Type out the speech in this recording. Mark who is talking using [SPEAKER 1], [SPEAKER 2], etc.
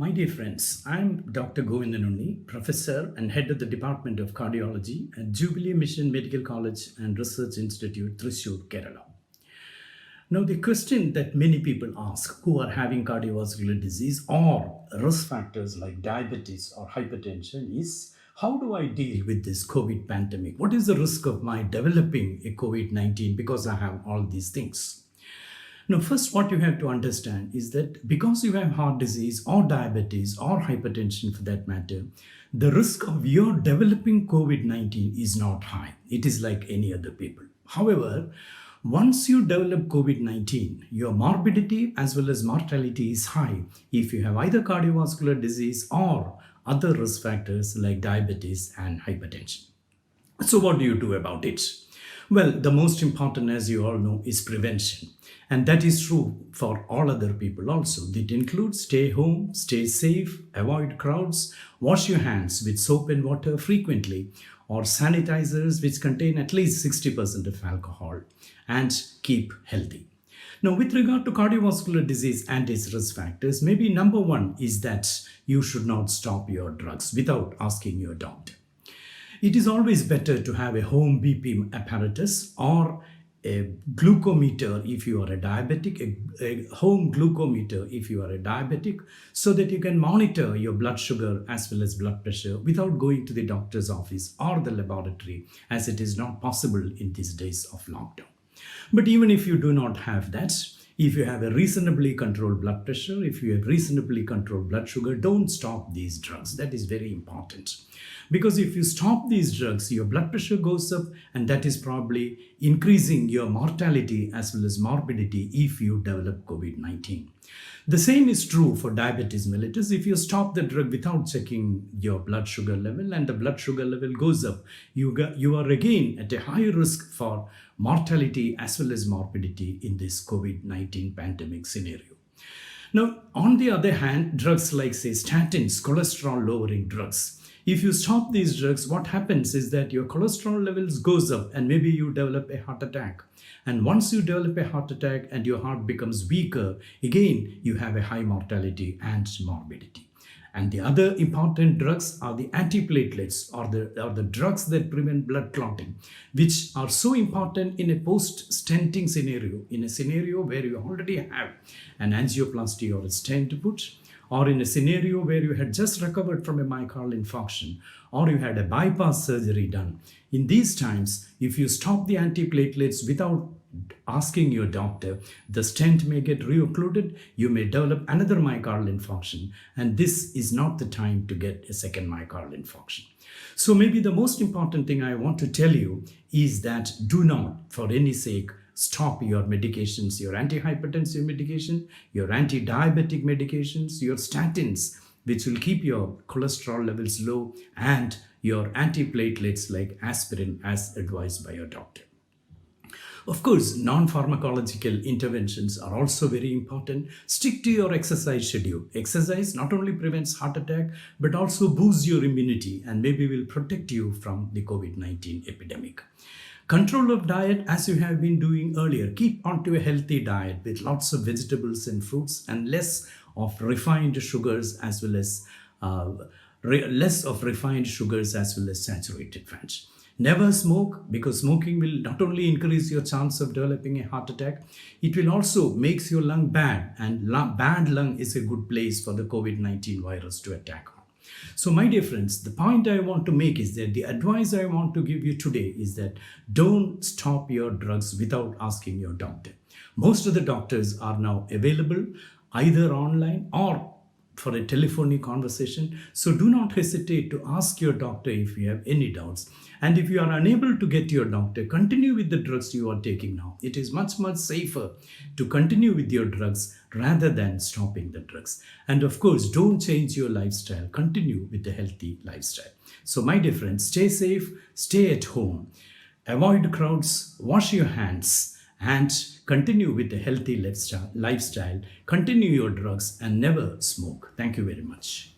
[SPEAKER 1] My dear friends, I'm Dr. Govindan Unni, Professor and Head of the Department of Cardiology at Jubilee Mission Medical College and Research Institute, Trichur, Kerala. Now, the question that many people ask who are having cardiovascular disease or risk factors like diabetes or hypertension is, how do I deal with this COVID pandemic? What is the risk of my developing a COVID-19 because I have all these things? Now, first, what you have to understand is that because you have heart disease or diabetes or hypertension for that matter, the risk of your developing COVID-19 is not high. It is like any other people. However, once you develop COVID-19, your morbidity as well as mortality is high if you have either cardiovascular disease or other risk factors like diabetes and hypertension. So what do you do about it? Well, the most important, as you all know, is prevention. And that is true for all other people also. It includes stay home, stay safe, avoid crowds, wash your hands with soap and water frequently, or sanitizers which contain at least 60% of alcohol, and keep healthy. Now, with regard to cardiovascular disease and its risk factors, maybe number one is that you should not stop your drugs without asking your doctor. It is always better to have a home BP apparatus or a glucometer if you are a diabetic, a home glucometer if you are a diabetic, so that you can monitor your blood sugar as well as blood pressure without going to the doctor's office or the laboratory, as it is not possible in these days of lockdown. But even if you do not have that, if you have a reasonably controlled blood pressure, if you have reasonably controlled blood sugar, don't stop these drugs. That is very important. Because if you stop these drugs, your blood pressure goes up, and that is probably increasing your mortality as well as morbidity if you develop COVID-19. The same is true for diabetes mellitus. If you stop the drug without checking your blood sugar level and the blood sugar level goes up, you are again at a higher risk for mortality as well as morbidity in this COVID-19 pandemic scenario. Now, on the other hand, drugs like, say, statins, cholesterol-lowering drugs, if you stop these drugs, what happens is that your cholesterol levels goes up and maybe you develop a heart attack. And once you develop a heart attack and your heart becomes weaker, again, you have a high mortality and morbidity. And the other important drugs are the antiplatelets or the drugs that prevent blood clotting, which are so important in a post-stenting scenario, in a scenario where you already have an angioplasty or a stent put, or in a scenario where you had just recovered from a myocardial infarction, or you had a bypass surgery done. In these times, if you stop the antiplatelets without asking your doctor, the stent may get reoccluded, you may develop another myocardial infarction, and this is not the time to get a second myocardial infarction. So maybe the most important thing I want to tell you is that do not, for any sake, stop your medications, your antihypertensive medication, your anti-diabetic medications, your statins, which will keep your cholesterol levels low, and your antiplatelets like aspirin as advised by your doctor. Of course, non-pharmacological interventions are also very important. Stick to your exercise schedule. Exercise not only prevents heart attack, but also boosts your immunity and maybe will protect you from the COVID-19 epidemic. Control of diet, as you have been doing earlier. Keep onto a healthy diet with lots of vegetables and fruits and less of refined sugars as well as saturated fats. Never smoke, because smoking will not only increase your chance of developing a heart attack, it will also make your lung bad, and bad lung is a good place for the COVID-19 virus to attack on. So my dear friends, the point I want to make is that the advice I want to give you today is that don't stop your drugs without asking your doctor. Most of the doctors are now available either online or for a telephonic conversation. So do not hesitate to ask your doctor if you have any doubts. And if you are unable to get your doctor, continue with the drugs you are taking now. It is much, much safer to continue with your drugs rather than stopping the drugs. And of course, don't change your lifestyle. Continue with the healthy lifestyle. So my dear friends, stay safe, stay at home, avoid crowds, wash your hands, and continue with a healthy lifestyle. Continue your drugs and never smoke. Thank you very much.